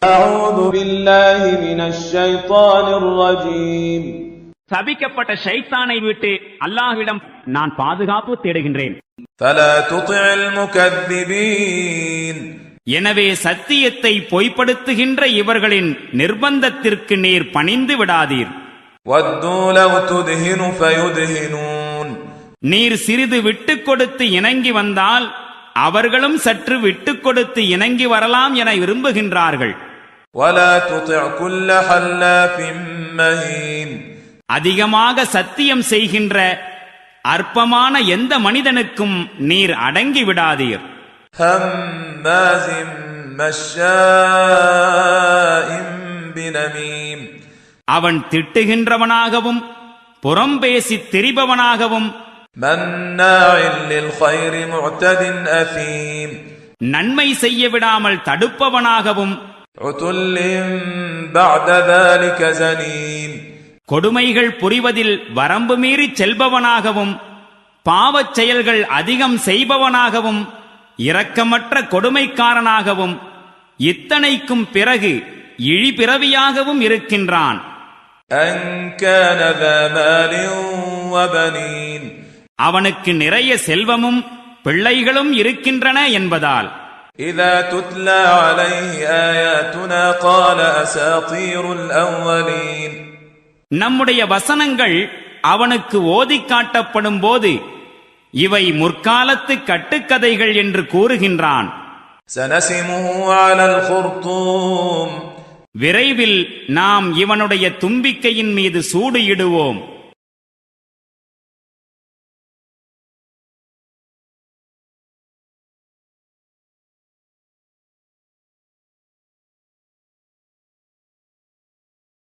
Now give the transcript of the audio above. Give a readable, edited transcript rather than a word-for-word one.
أعوذ بالله من الشيطان الرجيم. சபிக்கப்பட்ட ஷைத்தானை விட்டு அல்லாஹ்விடம் நான் பாதுகாப்பு தேடுகின்றேன். فلا تطع المكذبين. எனவே சத்தியத்தை பொய்ப்படுத்துகின்ற இவர்களின் நிர்பந்தத்திற்கு நீர் பணிந்து விடாதீர். وَدُّوا لَوْ تُدْهِنُ فَيُدْهِنُونَ. நீர் சிறிது விட்டுக் கொடுத்து இணங்கி வந்தால் அவர்களும் சற்று விட்டுக் கொடுத்து இணங்கி வரலாம் என விரும்புகின்றார்கள். وَلَا تُطِعْ كُلَّ حَلَّافٍ مَّهِينٍ. அதிகமாக சத்தியம் செய்கின்ற அற்பமான எந்த மனிதனுக்கும் நீர் அடங்கி விடாதீர். هَمَّازٍ مَّشَّاءٍ بِنَمِيمٍ. அவன் திட்டுகின்றவனாகவும் புறம்பேசி திரிபவனாகவும் مَنَّاعٍ لِلْخَيْرِ مُعْتَدٍ أَثِيمٍ. நன்மை செய்ய விடாமல் தடுப்பவனாகவும் عُتُلٍّ بَعْدَ ذَلِكَ زَنِيمٍ. கொடுமைகள் புரிவதில் வரம்பு மீறி செல்பவனாகவும் பாவச் செயல்கள் அதிகம் செய்பவனாகவும் இரக்கமற்ற கொடுமைக்காரனாகவும் இத்தனைக்கும் பிறகு இழிபிறவியாகவும் இருக்கின்றான். أَن كَانَ ذَا مَالٍ وَبَنِينَ. அவனுக்கு நிறைய செல்வமும் பிள்ளைகளும் இருக்கின்றன என்பதால் إِذَا تُتْلَى عَلَيْهِ آيَاتُنَا قَالَ أَسَاطِيرُ الْأَوَّلِينَ. நம்முடைய வசனங்கள் அவனுக்கு ஓதி காட்டப்படும் போது இவை முற்காலத்து கட்டுக்கதைகள் என்று கூறுகின்றான். سَنَسِمُهُ عَلَى الْخُرْطُومِ. விரைவில் நாம் இவனுடைய தும்பிக்கையின் மீது சூடு இடுவோம்.